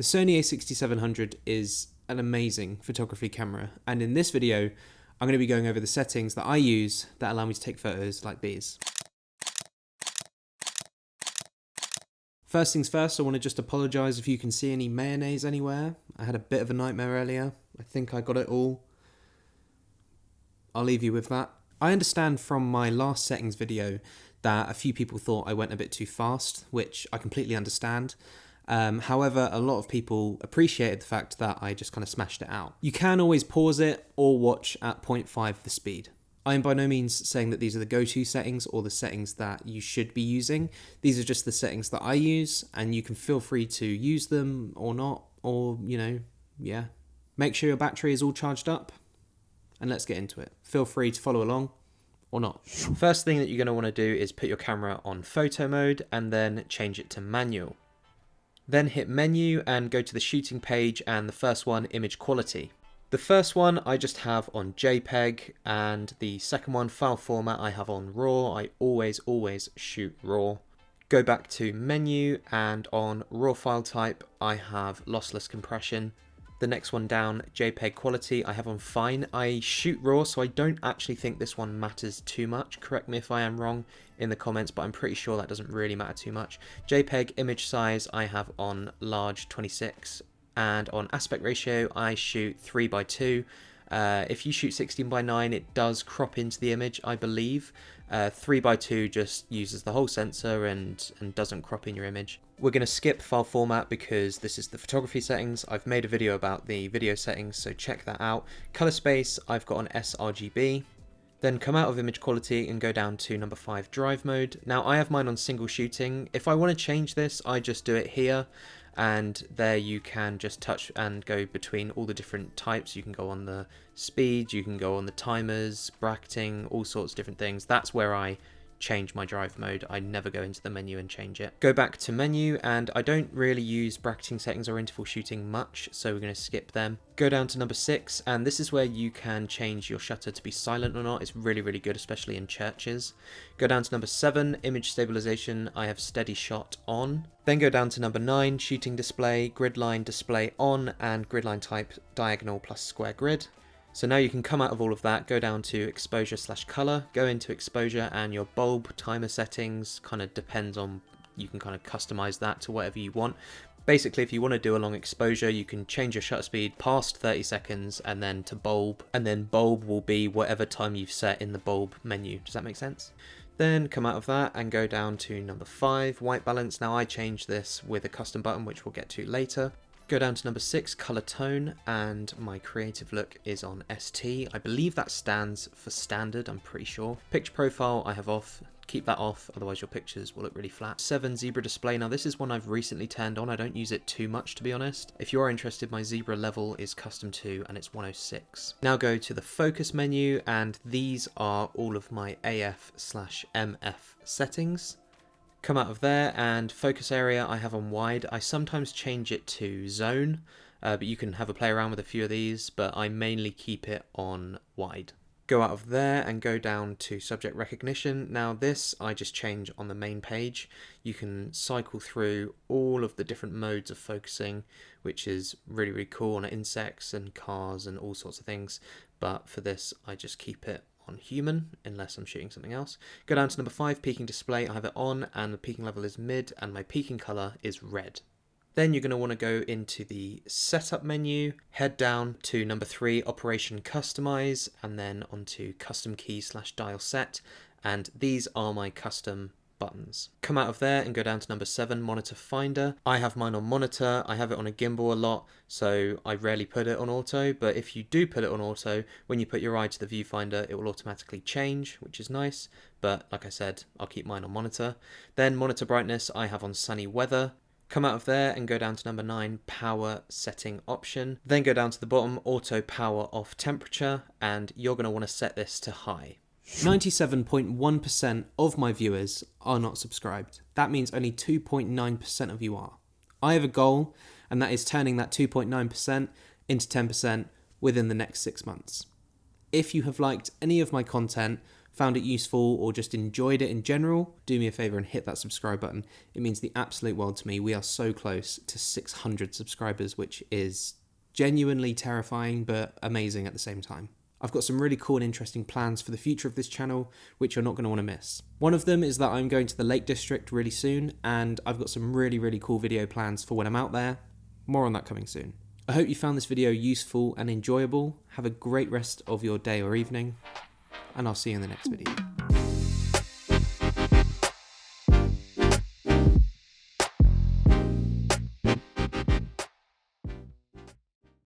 The Sony A6700 is an amazing photography camera, and in this video I'm going to be going over the settings that I use that allow me to take photos like these. First things first, I want to just apologise if you can see any mayonnaise anywhere. I had a bit of a nightmare earlier. I think I got it all. I'll leave you with that. I understand from my last settings video that a few people thought I went a bit too fast, which I completely understand. However, a lot of people appreciated the fact that I just kind of smashed it out. You can always pause it or watch at 0.5 the speed. I am by no means saying that these are the go-to settings or the settings that you should be using. These are just the settings that I use, and you can feel free to use them or not, or, yeah. Make sure your battery is all charged up, and let's get into it. Feel free to follow along or not. First thing that you're going to want to do is put your camera on photo mode and then change it to manual. Then hit menu and go to the shooting page, and the first one, image quality. The first one I just have on JPEG, and the second one, file format, I have on RAW. I always shoot RAW. Go back to menu, and on RAW file type I have lossless compression. The next one down, JPEG quality, I have on fine. I shoot RAW, so I don't actually think this one matters too much. Correct me if I am wrong in the comments, but I'm pretty sure that doesn't really matter too much. JPEG image size I have on large 26, and on aspect ratio I shoot 3:2. If you shoot 16:9, it does crop into the image, I believe. 3:2 just uses the whole sensor and doesn't crop in your image. We're going to skip file format because this is the photography settings. I've made a video about the video settings, so check that out. Color space I've got on sRGB. Then come out of image quality and go down to number 5, drive mode. Now I have mine on single shooting. If I want to change this, I just do it here, and there you can just touch and go between all the different types. You can go on the speed, you can go on the timers, bracketing, all sorts of different things. That's where I change my drive mode. I never go into the menu and change it. Go back to menu, and I don't really use bracketing settings or interval shooting much, so we're going to skip them. Go down to number 6, and this is where you can change your shutter to be silent or not. It's really good, especially in churches. Go down to number 7, image stabilization, I have steady shot on. Then go down to number 9, shooting display, grid line display on, and grid line type diagonal plus square grid. So now you can come out of all of that, go down to exposure/color, go into exposure, and your bulb timer settings kind of depends on, you can kind of customize that to whatever you want. Basically, if you want to do a long exposure, you can change your shutter speed past 30 seconds and then to bulb, and then bulb will be whatever time you've set in the bulb menu. Does that make sense? Then come out of that and go down to number 5, white balance. Now I changed this with a custom button, which we'll get to later. Go down to number 6, color tone, and my creative look is on ST. I believe that stands for standard, I'm pretty sure. Picture profile I have off. Keep that off, otherwise your pictures will look really flat. 7, zebra display. Now this is one I've recently turned on. I don't use it too much, to be honest. If you are interested, my zebra level is custom to, and it's 106. Now go to the focus menu, and these are all of my AF/MF settings. Come out of there, and focus area I have on wide. I sometimes change it to zone, but you can have a play around with a few of these, but I mainly keep it on wide. Go out of there and go down to subject recognition. Now this I just change on the main page. You can cycle through all of the different modes of focusing, which is really cool on insects and cars and all sorts of things, but for this I just keep it on human unless I'm shooting something else. Go down to number 5, peaking display. I have it on, and the peaking level is mid, and my peaking color is red. Then you're going to want to go into the setup menu, head down to number 3, operation customize, and then onto custom key/dial set, and these are my custom buttons. Come out of there and go down to number 7, monitor finder. I have mine on monitor. I have it on a gimbal a lot, so I rarely put it on auto, but if you do put it on auto, when you put your eye to the viewfinder, it will automatically change, which is nice, but like I said, I'll keep mine on monitor. Then monitor brightness I have on sunny weather. Come out of there and go down to number 9, power setting option. Then go down to the bottom, auto power off temperature, and you're going to want to set this to high. 97.1% of my viewers are not subscribed. That means only 2.9% of you are. I have a goal, and that is turning that 2.9% into 10% within the next 6 months. If you have liked any of my content, found it useful or just enjoyed it in general, do me a favour and hit that subscribe button. It means the absolute world to me. We are so close to 600 subscribers, which is genuinely terrifying but amazing at the same time. I've got some really cool and interesting plans for the future of this channel, which you're not going to want to miss. One of them is that I'm going to the Lake District really soon, and I've got some really cool video plans for when I'm out there. More on that coming soon. I hope you found this video useful and enjoyable. Have a great rest of your day or evening, and I'll see you in the next video.